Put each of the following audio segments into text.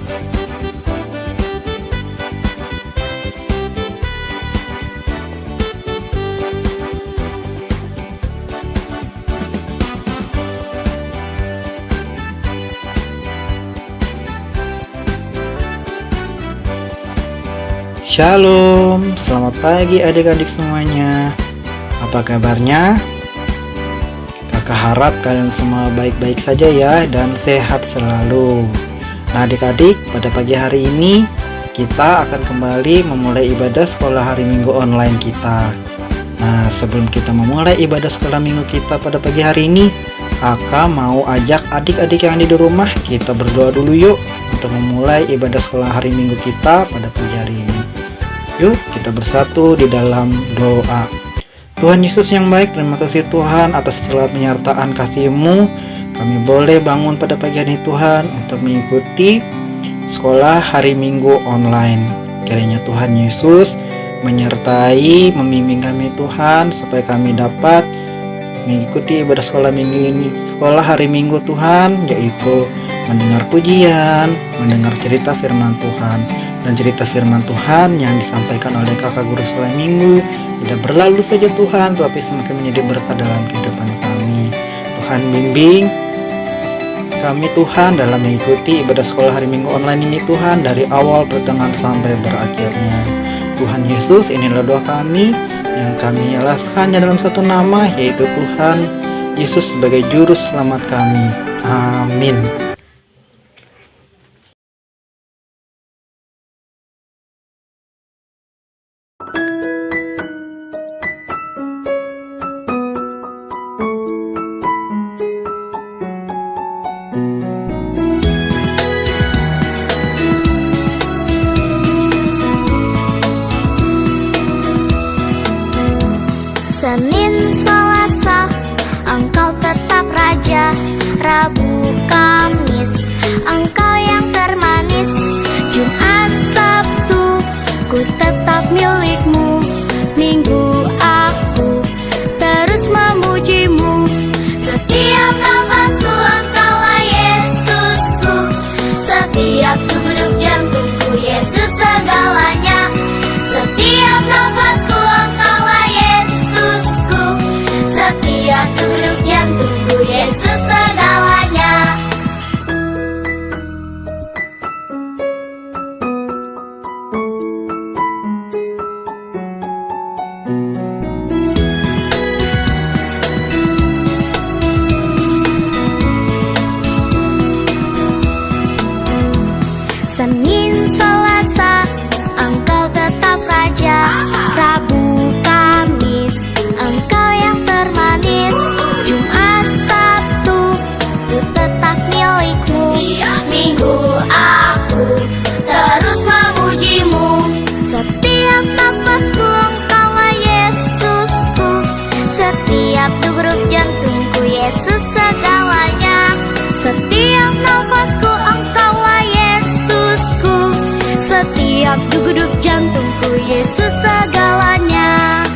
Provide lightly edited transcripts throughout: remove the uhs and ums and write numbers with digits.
Shalom, selamat pagi adik-adik semuanya. Apa kabarnya? Kakak harap kalian semua baik-baik saja ya dan sehat selalu. Nah adik-adik, pada pagi hari ini kita akan kembali memulai ibadah sekolah hari Minggu online kita. Nah sebelum kita memulai ibadah sekolah minggu kita pada pagi hari ini, kakak mau ajak adik-adik yang ada di rumah kita berdoa dulu yuk untuk memulai ibadah sekolah hari Minggu kita pada pagi hari ini. Yuk kita bersatu di dalam doa. Tuhan Yesus yang baik, terima kasih Tuhan atas segala penyertaan kasih-Mu. Kami boleh bangun pada pagi hari Tuhan untuk mengikuti sekolah hari Minggu online. Kiranya Tuhan Yesus menyertai, membimbing kami Tuhan, supaya kami dapat mengikuti ibadah sekolah minggu ini, sekolah hari Minggu Tuhan, yaitu mendengar pujian, mendengar cerita firman Tuhan. Dan cerita firman Tuhan yang disampaikan oleh kakak guru sekolah minggu tidak berlalu saja Tuhan, tetapi semakin menjadi berkat dalam kehidupan kami. Tuhan bimbing kami Tuhan dalam mengikuti ibadah sekolah hari Minggu online ini Tuhan, dari awal, pertengahan, sampai berakhirnya. Tuhan Yesus, inilah doa kami yang kami alaskannya dalam satu nama, yaitu Tuhan Yesus sebagai juru selamat kami. Amin. Senin, Selasa, Engkau tetap Raja. Rabu, Kamis, Engkau yang termanis. Jumat, Sabtu, ku tetap milik-Mu. Minggu, aku terus memuji-Mu. Setiap nafasku Engkaulah Yesusku. Setiap degup jantungku Yesus segalanya. Setiap nafasku Engkaulah Yesusku. Setiap degup jantungku Yesus segalanya. Senin, Selasa, Engkau tetap Raja. Rabu, Kamis, Engkau yang termanis. Jumat, Sabtu, ku tetap milik-Mu. Minggu, aku terus memuji-Mu. Setiap nafasku Engkaulah Yesusku. Setiap degup jantungku Yesus segalanya. Setiap nafasku Engkaulah Yesusku. Setiap degup jantungku Yesus segalanya.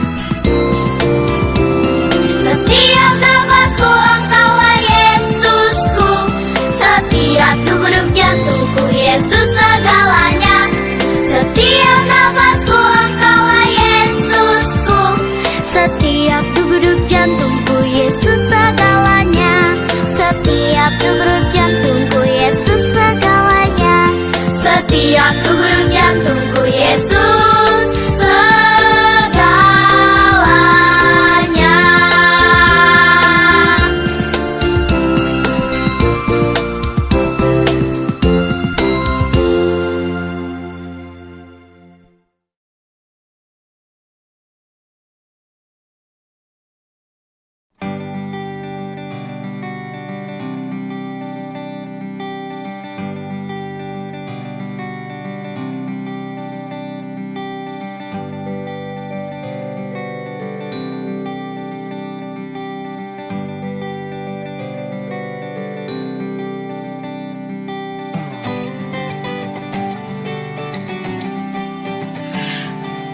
Setiap nafasku Engkaulah Yesusku. Setiap degup jantungku Yesus segalanya. Setiap nafasku Engkaulah Yesusku. Setiap degup jantungku Yesus segalanya. Setiap degup jantungku Yesus segalanya. Setiap degup jantungku Yesus segalanya.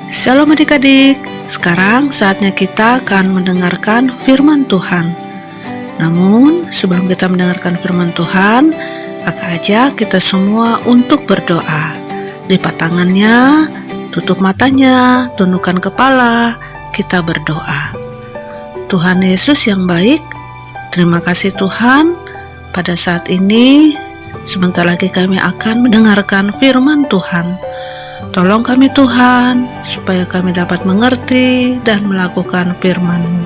Shalom adik-adik, sekarang saatnya kita akan mendengarkan firman Tuhan. Namun sebelum kita mendengarkan firman Tuhan, Kakak ajak kita semua untuk berdoa. Lipat tangannya, tutup matanya, tundukkan kepala, kita berdoa. Tuhan Yesus yang baik, terima kasih Tuhan. Pada saat ini, sebentar lagi kami akan mendengarkan firman Tuhan. Tolong kami Tuhan, supaya kami dapat mengerti dan melakukan firman-Mu.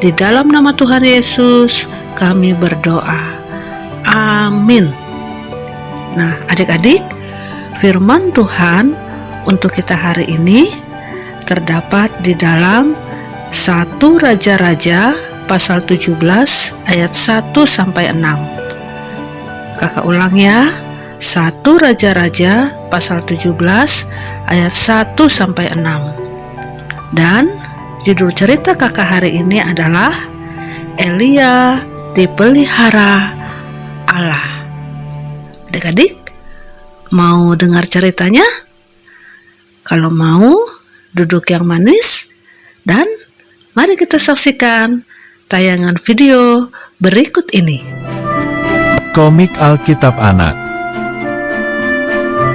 Di dalam nama Tuhan Yesus, kami berdoa. Amin. Nah, adik-adik, firman Tuhan untuk kita hari ini terdapat di dalam 1 Raja-Raja pasal 17 ayat 1-6. Kakak ulang ya. 1 Raja-Raja pasal 17 ayat 1-6. Dan judul cerita kakak hari ini adalah Elia dipelihara Allah. Adik-adik, mau dengar ceritanya? Kalau mau, duduk yang manis dan mari kita saksikan tayangan video berikut ini. Komik Alkitab Anak.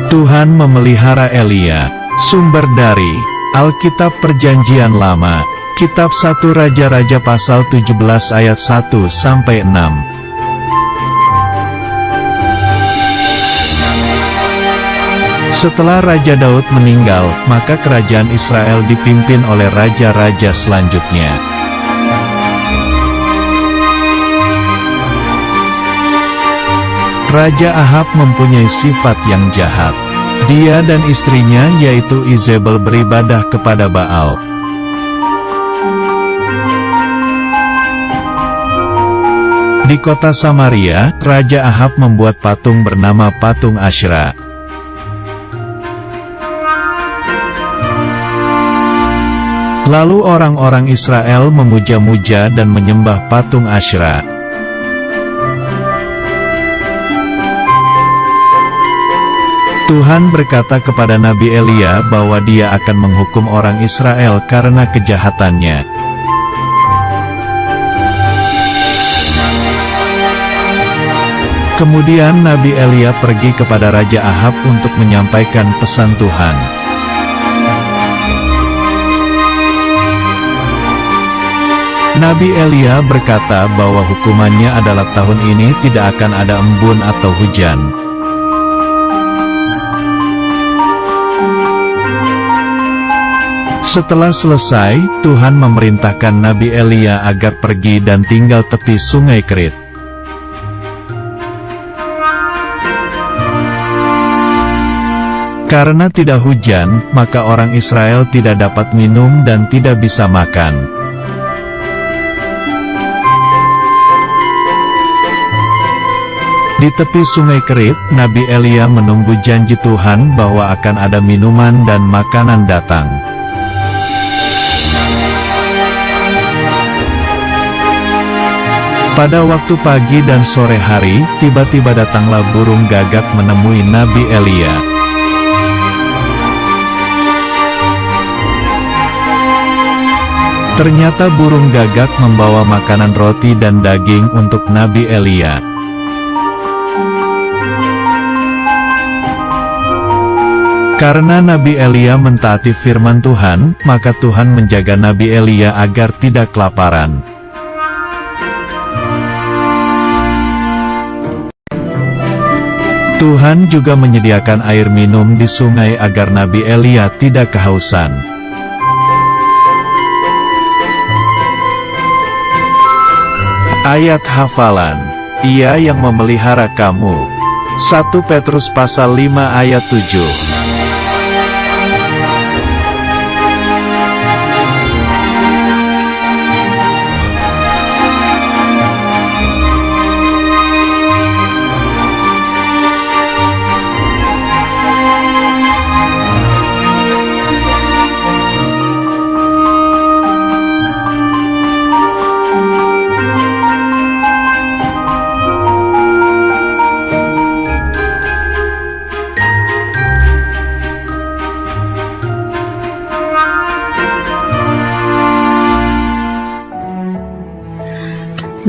Tuhan memelihara Elia. Sumber dari Alkitab Perjanjian Lama, Kitab 1 Raja-Raja pasal 17 ayat 1-6. Setelah Raja Daud meninggal, maka kerajaan Israel dipimpin oleh raja-raja selanjutnya. Raja Ahab mempunyai sifat yang jahat. Dia dan istrinya yaitu Izebel beribadah kepada Baal. Di kota Samaria, Raja Ahab membuat patung bernama patung Asyera. Lalu orang-orang Israel memuja-muja dan menyembah patung Asyera. Tuhan berkata kepada Nabi Elia bahwa Dia akan menghukum orang Israel karena kejahatannya. Kemudian Nabi Elia pergi kepada Raja Ahab untuk menyampaikan pesan Tuhan. Nabi Elia berkata bahwa hukumannya adalah tahun ini tidak akan ada embun atau hujan. Setelah selesai, Tuhan memerintahkan Nabi Elia agar pergi dan tinggal tepi sungai Kerit. Karena tidak hujan, maka orang Israel tidak dapat minum dan tidak bisa makan. Di tepi sungai Kerit, Nabi Elia menunggu janji Tuhan bahwa akan ada minuman dan makanan datang. Pada waktu pagi dan sore hari, tiba-tiba datanglah burung gagak menemui Nabi Elia. Ternyata burung gagak membawa makanan roti dan daging untuk Nabi Elia. Karena Nabi Elia mentaati firman Tuhan, maka Tuhan menjaga Nabi Elia agar tidak kelaparan. Tuhan juga menyediakan air minum di sungai agar Nabi Elia tidak kehausan. Ayat hafalan. Ia yang memelihara kamu. 1 Petrus pasal 5 ayat 7.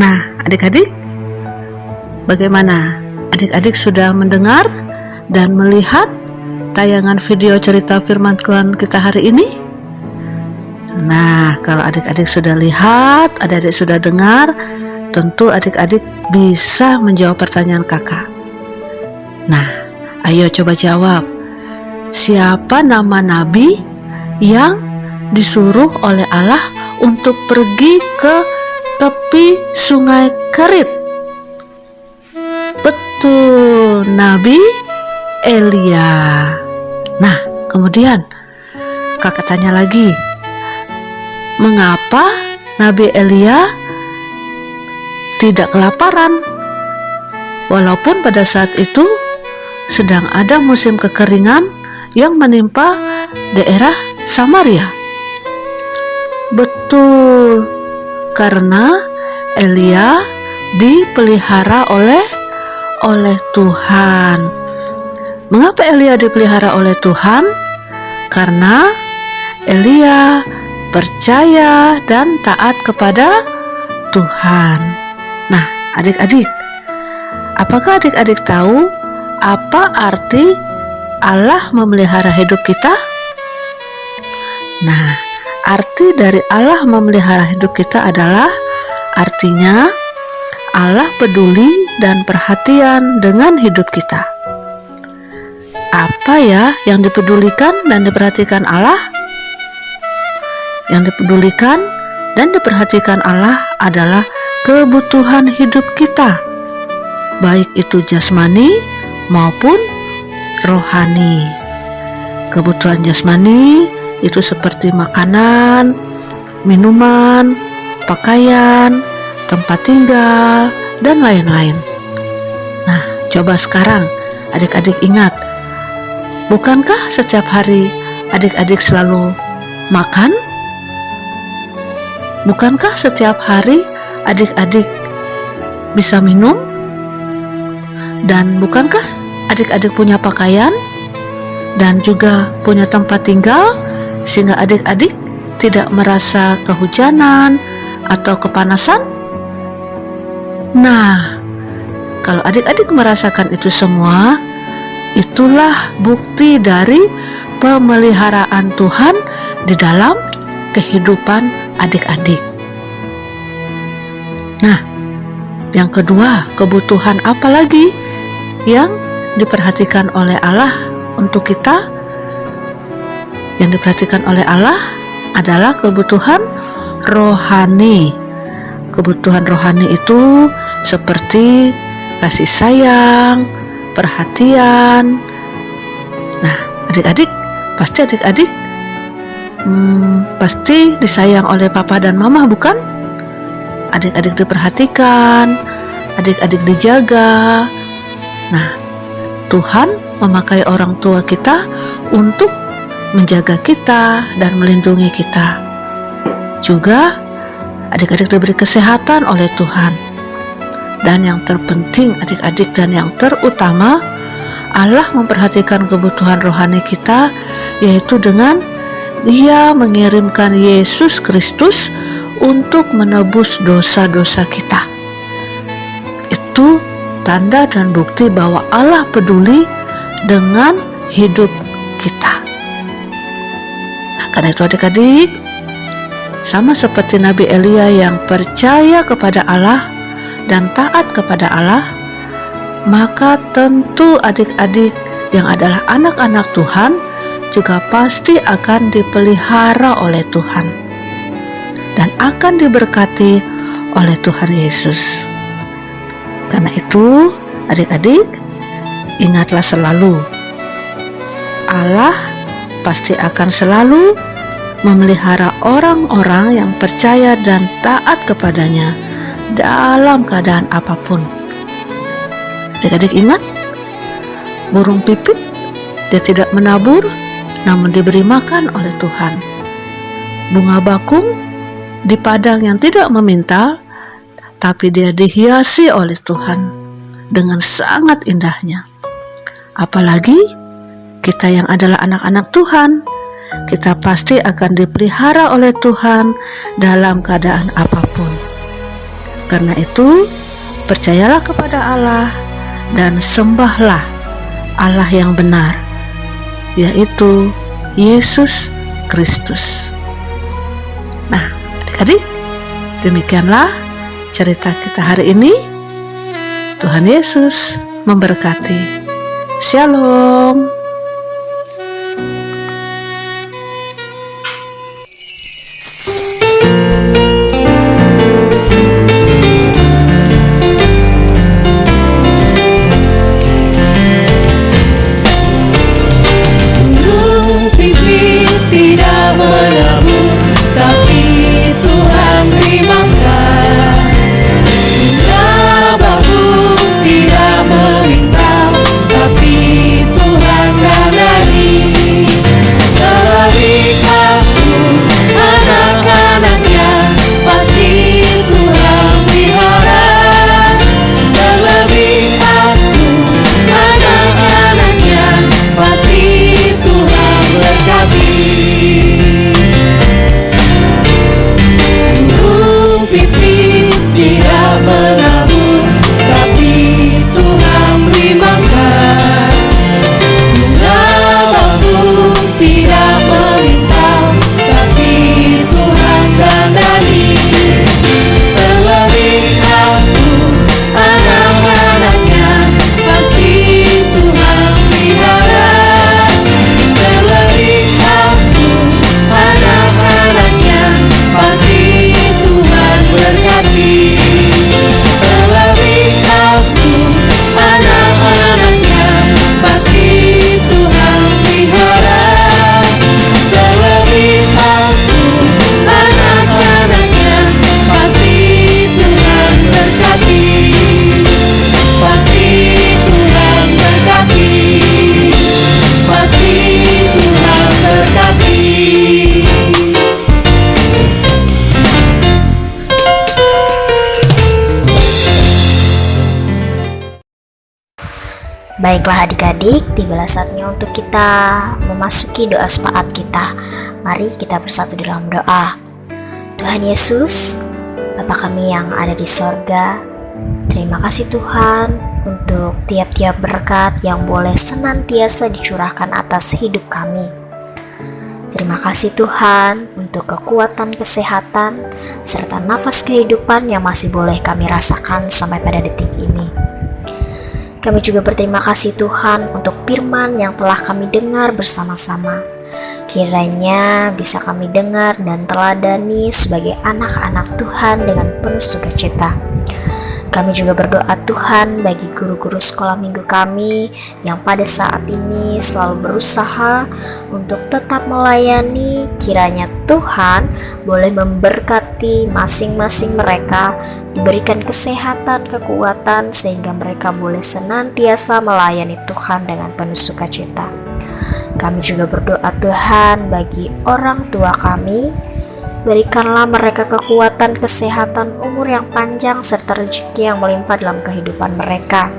Nah, adik-adik, bagaimana? adik-adik sudah mendengar dan melihat tayangan video cerita firman Tuhan kita hari ini? Nah, kalau adik-adik sudah lihat, adik-adik sudah dengar, tentu adik-adik bisa menjawab pertanyaan kakak. Nah, ayo coba jawab. Siapa nama nabi yang disuruh oleh Allah untuk pergi ke tepi sungai Kerit? Betul, Nabi Elia. Nah, kemudian kakak tanya lagi, mengapa Nabi Elia tidak kelaparan? Walaupun pada saat itu sedang ada musim kekeringan yang menimpa daerah Samaria. Betul, karena Elia dipelihara oleh Tuhan. Mengapa Elia dipelihara oleh Tuhan? Karena Elia percaya dan taat kepada Tuhan. Nah, adik-adik, apakah adik-adik tahu apa arti Allah memelihara hidup kita? Nah, arti dari Allah memelihara hidup kita adalah artinya Allah peduli dan perhatian dengan hidup kita. Apa ya yang dipedulikan dan diperhatikan Allah? Yang dipedulikan dan diperhatikan Allah adalah kebutuhan hidup kita, baik itu jasmani maupun rohani. Kebutuhan jasmani itu seperti makanan, minuman, pakaian, tempat tinggal, dan lain-lain. Nah, coba sekarang adik-adik ingat, bukankah setiap hari adik-adik selalu makan? Bukankah setiap hari adik-adik bisa minum? Dan bukankah adik-adik punya pakaian dan juga punya tempat tinggal sehingga adik-adik tidak merasa kehujanan atau kepanasan? Nah, kalau adik-adik merasakan itu semua, itulah bukti dari pemeliharaan Tuhan di dalam kehidupan adik-adik. Nah, yang kedua, kebutuhan apa lagi yang diperhatikan oleh Allah untuk kita? Yang diperhatikan oleh Allah adalah kebutuhan rohani. Kebutuhan rohani itu seperti kasih sayang, perhatian. Nah, adik-adik, pasti adik-adik pasti disayang oleh papa dan mama, bukan? Adik-adik diperhatikan, adik-adik dijaga. Nah, Tuhan memakai orang tua kita untuk menjaga kita dan melindungi kita. Juga adik-adik diberi kesehatan oleh Tuhan. Dan yang terpenting adik-adik dan yang terutama, Allah memperhatikan kebutuhan rohani kita, yaitu dengan Dia mengirimkan Yesus Kristus untuk menebus dosa-dosa kita. Itu tanda dan bukti bahwa Allah peduli dengan hidup kita. Nah, karena itu adik-adik, sama seperti Nabi Elia yang percaya kepada Allah dan taat kepada Allah, maka tentu adik-adik yang adalah anak-anak Tuhan juga pasti akan dipelihara oleh Tuhan dan akan diberkati oleh Tuhan Yesus. Karena itu, adik-adik, ingatlah selalu, Allah pasti akan selalu memelihara orang-orang yang percaya dan taat kepadanya dalam keadaan apapun. Adik-adik ingat, burung pipit dia tidak menabur, namun diberi makan oleh Tuhan. Bunga bakung di padang yang tidak memintal, tapi dia dihiasi oleh Tuhan dengan sangat indahnya. Apalagi kita yang adalah anak-anak Tuhan, kita pasti akan dipelihara oleh Tuhan dalam keadaan apapun. Karena itu, percayalah kepada Allah dan sembahlah Allah yang benar, yaitu Yesus Kristus. Nah, adik-adik, demikianlah cerita kita hari ini. Tuhan Yesus memberkati. Shalom. Burung pipit tidak menabur, tapi Tuhan beri makan. Bunga bakung tidak meminta, tapi Tuhan danani. Terlebih aku, anak-anaknya, pasti Tuhan pelihara. Terlebih aku, anak-anaknya, pasti Tuhan berkati. Burung pipit tidak menabur, tapi Tuhan beri makan. Bunga bakung tidak meminta, tapi Tuhan dandani. Terlebih aku, anak-anaknya, pasti Tuhan pelihara. Terlebih aku, anak-anaknya, pasti Tuhan berkati. Terlebih aku, anak-anaknya, pasti Tuhan pelihara. Terlebih aku, anak-anaknya, pasti Tuhan berkati. Pasti Tuhan berkati. Pasti Tuhan berkati. Baiklah adik-adik, tibalah saatnya untuk kita memasuki doa syafaat kita. Mari kita bersatu dalam doa. Tuhan Yesus, Bapa kami yang ada di sorga, terima kasih Tuhan untuk tiap-tiap berkat yang boleh senantiasa dicurahkan atas hidup kami. Terima kasih Tuhan untuk kekuatan kesehatan serta nafas kehidupan yang masih boleh kami rasakan sampai pada detik ini. Kami juga berterima kasih Tuhan untuk firman yang telah kami dengar bersama-sama. Kiranya bisa kami dengar dan teladani sebagai anak-anak Tuhan dengan penuh sukacita. Kami juga berdoa Tuhan bagi guru-guru sekolah minggu kami yang pada saat ini selalu berusaha untuk tetap melayani. Kiranya Tuhan boleh memberkati masing-masing mereka, diberikan kesehatan, kekuatan, sehingga mereka boleh senantiasa melayani Tuhan dengan penuh sukacita. Kami juga berdoa Tuhan bagi orang tua kami. Berikanlah mereka kekuatan, kesehatan, umur yang panjang, serta rezeki yang melimpah dalam kehidupan mereka.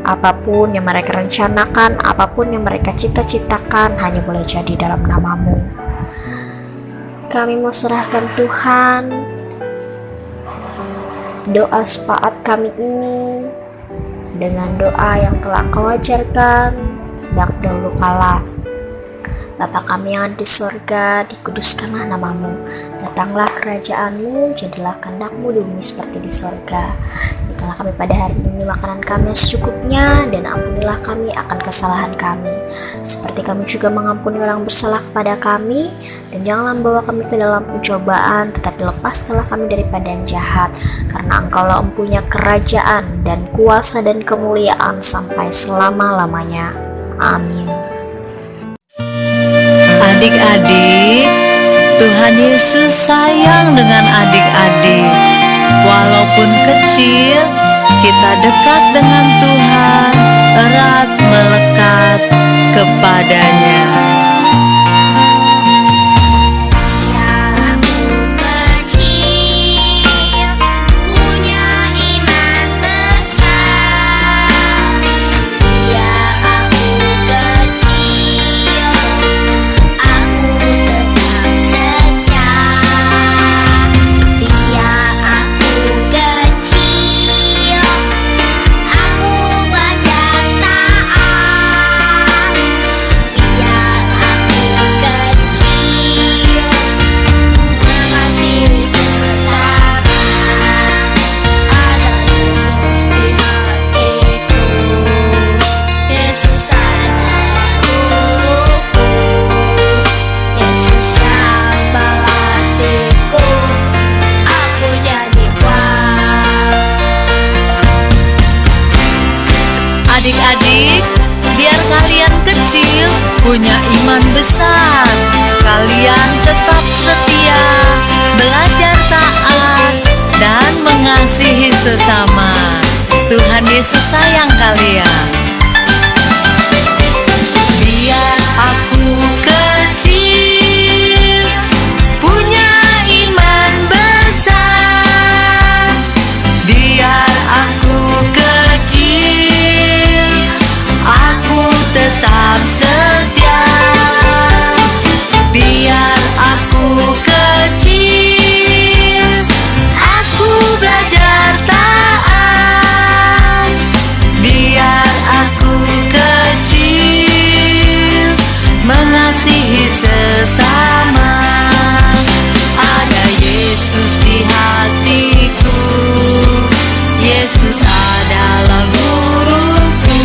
Apapun yang mereka rencanakan, apapun yang mereka cita-citakan, hanya boleh jadi dalam nama-Mu. Kami mau serahkan Tuhan doa syafaat kami ini dengan doa yang telah Kau ajarkan sejak dahulu kala. Bapa kami yang ada di sorga, dikuduskanlah nama-Mu. Datanglah kerajaan-Mu, jadilah kehendak-Mu di bumi seperti di sorga. Berikanlah kami pada hari ini makanan kami yang secukupnya, dan ampunilah kami akan kesalahan kami, seperti kami juga mengampuni orang bersalah kepada kami. Dan janganlah membawa kami ke dalam pencobaan, tetapi lepaskanlah kami daripada yang jahat, karena Engkaulah empunya kerajaan dan kuasa dan kemuliaan sampai selama-lamanya. Amin. Adik-adik, Tuhan Yesus sayang dengan adik-adik. Walaupun kecil, kita dekat dengan Tuhan, erat melekat kepadanya. Aku kalian kecil punya iman besar. Kalian tetap setia, belajar taat, dan mengasihi sesama. Tuhan Yesus sayang kalian. Biar aku kecil, punya iman besar. Biar aku kecil, aku tetap setia. Biar aku kecil, aku belajar taat. Biar aku kecil, mengasihi sesama. Ada Yesus di hatiku, Yesus adalah guruku,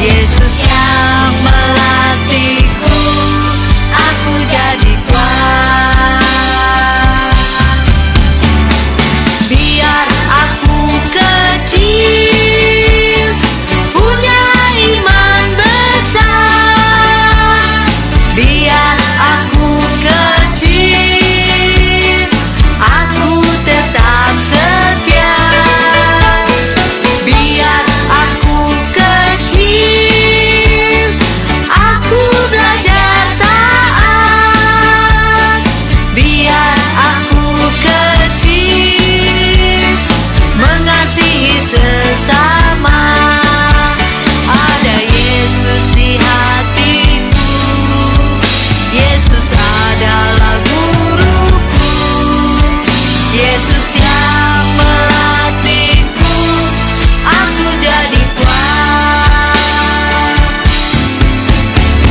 Yesus yang melatihku, aku jadi kuat. Biar aku kecil, punya iman besar. Biar aku kecil, aku tetap setia. Biar aku kecil, aku belajar taat. Biar aku kecil, mengasihi sesama. Ada Yesus di hatiku, Yesus adalah guruku, Yesus yang melatihku, aku jadi kuat.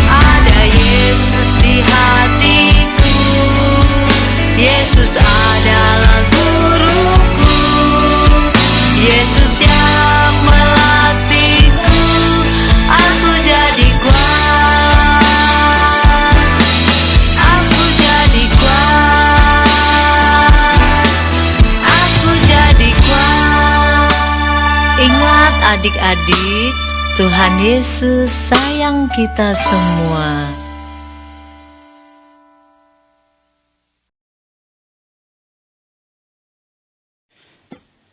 Ada Yesus di hatiku, Yesus adalah guruku, Yesus yang melatihku, aku jadi kuat. Aku jadi kuat. Aku jadi kuat. Ingat adik-adik, Tuhan Yesus sayang kita semua.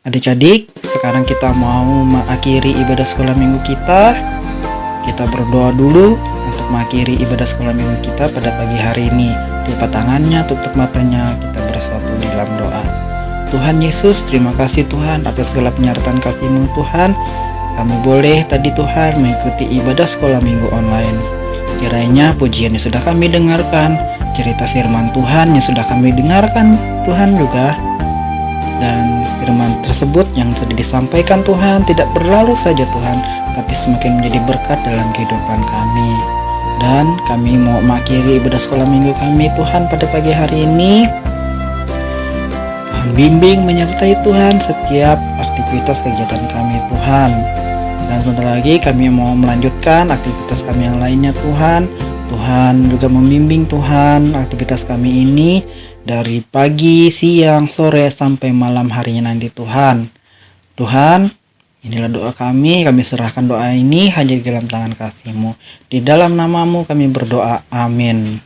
Adik-adik, sekarang kita mau mengakhiri ibadah sekolah minggu kita. Kita berdoa dulu untuk mengakhiri ibadah sekolah minggu kita pada pagi hari ini. Lipat tangannya, tutup matanya, kita bersatu di dalam doa. Tuhan Yesus, terima kasih Tuhan atas segala penyertaan kasih-Mu Tuhan. Kami boleh tadi Tuhan mengikuti ibadah sekolah minggu online. Kiranya pujian yang sudah kami dengarkan, cerita firman Tuhan yang sudah kami dengarkan Tuhan juga, dan firman tersebut yang sudah disampaikan Tuhan tidak berlalu saja Tuhan, tapi semakin menjadi berkat dalam kehidupan kami. Dan kami mau mengakhiri ibadah sekolah minggu kami Tuhan pada pagi hari ini. Tuhan bimbing menyertai Tuhan setiap aktivitas kegiatan kami Tuhan. Dan sebentar lagi kami mau melanjutkan aktivitas kami yang lainnya Tuhan. Tuhan juga membimbing Tuhan aktivitas kami ini dari pagi, siang, sore, sampai malam harinya nanti Tuhan. Tuhan, inilah doa kami serahkan doa ini hanya di dalam tangan kasih-Mu. Di dalam nama-Mu kami berdoa, amin.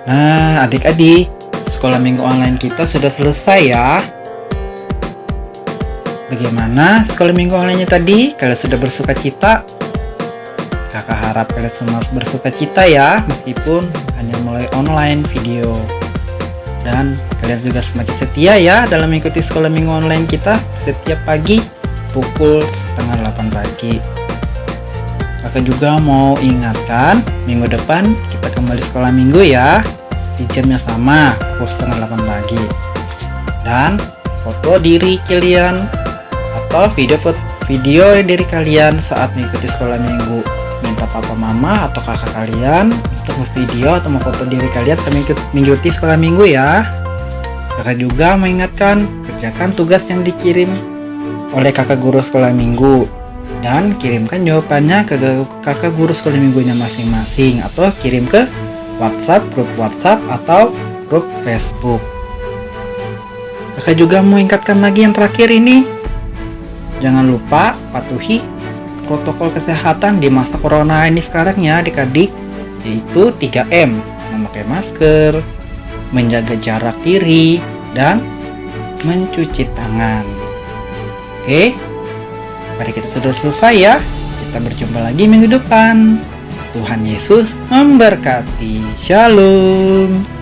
Nah adik-adik, sekolah minggu online kita sudah selesai ya. Bagaimana sekolah minggu online-nya tadi? Kalian sudah bersuka cita? Kakak harap kalian semua bersuka cita ya, meskipun hanya mulai online video. Dan kalian juga semakin setia ya dalam mengikuti sekolah minggu online kita setiap pagi pukul 7:30 pagi. Kakak juga mau ingatkan, minggu depan kita kembali sekolah minggu ya, di jam yang sama, pukul 7:30 pagi. Dan foto diri kalian atau video diri kalian saat mengikuti sekolah minggu. Minta papa mama atau kakak kalian untuk video atau foto diri kalian saat mengikuti sekolah minggu ya. Kakak juga mengingatkan, kerjakan tugas yang dikirim oleh kakak guru sekolah minggu dan kirimkan jawabannya ke kakak guru sekolah minggunya masing-masing, atau kirim ke WhatsApp, grup WhatsApp atau grup Facebook. Kakak juga mau ingatkan lagi yang terakhir ini, Jangan lupa patuhi protokol kesehatan di masa corona ini sekarang ya adik-adik, yaitu 3M, memakai masker, menjaga jarak diri, dan mencuci tangan. Oke, pada kita sudah selesai ya. Kita berjumpa lagi minggu depan. Tuhan Yesus memberkati. Shalom.